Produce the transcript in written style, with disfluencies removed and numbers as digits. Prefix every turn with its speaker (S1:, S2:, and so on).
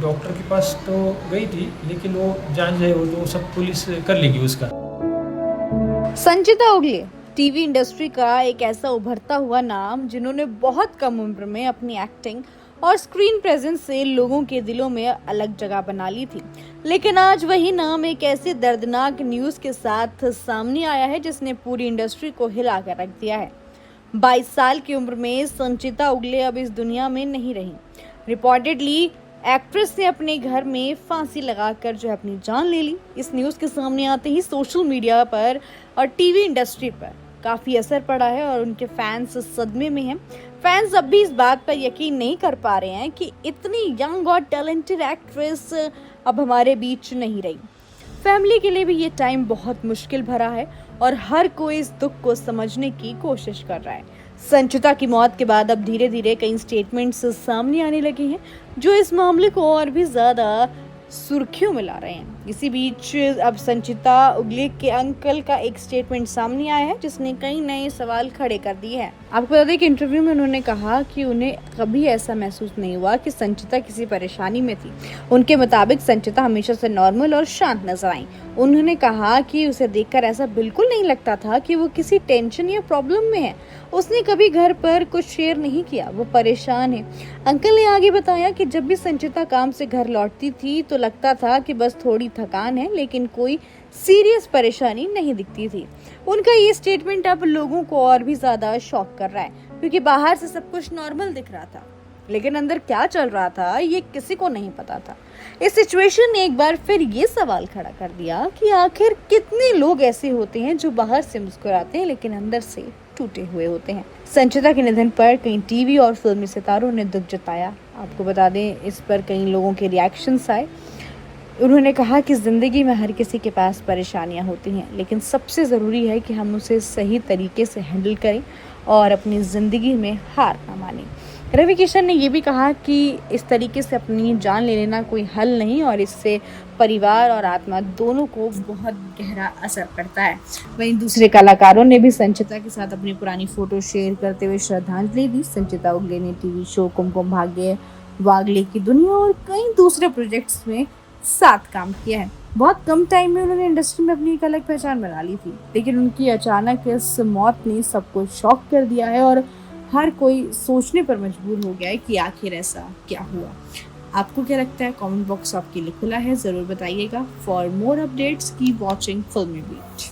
S1: Doctor के पास तो गई थी, लेकिन वो जान जाए वो तो सब पुलिस कर लेगी उसका।
S2: संचिता उगले टीवी इंडस्ट्री का एक ऐसा उभरता हुआ नाम जिन्होंने बहुत कम उम्र में अपनी एक्टिंग और स्क्रीन प्रेजेंस से लोगों के दिलों में अलग जगह बना ली थी। लेकिन आज वही नाम एक ऐसी दर्दनाक न्यूज के साथ सामने आया है जिसने पूरी इंडस्ट्री को हिला कर रख दिया है। 22 साल की उम्र में संचिता उगले अब इस दुनिया में नहीं रही। रिपोर्टेडली एक्ट्रेस ने अपने घर में फांसी लगाकर जो है अपनी जान ले ली। इस न्यूज़ के सामने आते ही सोशल मीडिया पर और टीवी इंडस्ट्री पर काफ़ी असर पड़ा है और उनके फैंस सदमे में हैं। फैंस अब भी इस बात पर यकीन नहीं कर पा रहे हैं कि इतनी यंग और टैलेंटेड एक्ट्रेस अब हमारे बीच नहीं रही। फैमिली के लिए भी ये टाइम बहुत मुश्किल भरा है और हर कोई इस दुख को समझने की कोशिश कर रहा है। संचिता की मौत के बाद अब धीरे धीरे कई स्टेटमेंट्स सामने आने लगे हैं जो इस मामले को और भी ज्यादा सुर्खियों में ला रहे हैं। इसी बीच अब संचिता उगले के अंकल का एक स्टेटमेंट सामने आया है जिसने कई नए सवाल खड़े कर दिए हैं। आपको बता दें कि इंटरव्यू में उन्होंने कहा कि उन्हें कभी ऐसा महसूस नहीं हुआ कि संचिता किसी परेशानी में थी। उनके मुताबिक संचिता हमेशा से नॉर्मल और शांत नजर आई। उन्होंने कहा कि उसे देखकर ऐसा बिल्कुल नहीं लगता था कि वो किसी टेंशन या प्रॉब्लम में है। उसने कभी घर पर कुछ शेयर नहीं किया, वो परेशान है। अंकल ने आगे बताया कि जब भी संचिता काम से घर लौटती थी तो लगता था कि बस थोड़ी थकान है, लेकिन कोई सीरियस परेशानी नहीं दिखती थी। उनका ये स्टेटमेंट अब लोगों को और भी ज्यादा शॉक कर रहा है क्योंकि बाहर से सब कुछ नॉर्मल दिख रहा था, लेकिन अंदर क्या चल रहा था ये किसी को नहीं पता था। इस सिचुएशन ने एक बार फिर ये सवाल खड़ा कर दिया कि आखिर कितने लोग ऐसे होते हैं जो बाहर से मुस्कुराते हैं लेकिन अंदर से टूटे हुए होते हैं। संचिता के निधन पर कई टीवी और फिल्मी सितारों ने दुख जताया। आपको बता दें इस पर कई लोगों के रिएक्शंस आए। उन्होंने कहा कि ज़िंदगी में हर किसी के पास परेशानियां होती हैं, लेकिन सबसे ज़रूरी है कि हम उसे सही तरीके से हैंडल करें और अपनी ज़िंदगी में हार ना मानें। रवि किशन ने यह भी कहा कि इस तरीके से अपनी जान ले लेना कोई हल नहीं और इससे परिवार और आत्मा दोनों को बहुत गहरा असर पड़ता है। वहीं दूसरे कलाकारों ने भी संचिता के साथ अपनी पुरानी फोटो शेयर करते हुए श्रद्धांजलि दी। संचिता उगले ने टीवी शो कुमकुम भाग्य, वागले की दुनिया और कई दूसरे प्रोजेक्ट्स में साथ काम किया है। बहुत कम टाइम में उन्होंने इंडस्ट्री में अपनी एक अलग पहचान बना ली थी, लेकिन उनकी अचानक इस मौत ने सबको शॉक कर दिया है और हर कोई सोचने पर मजबूर हो गया है कि आखिर ऐसा क्या हुआ। आपको क्या लगता है? कमेंट बॉक्स आपके लिए खुला है, जरूर बताइएगा। For more updates keep watching फिल्मी बीट।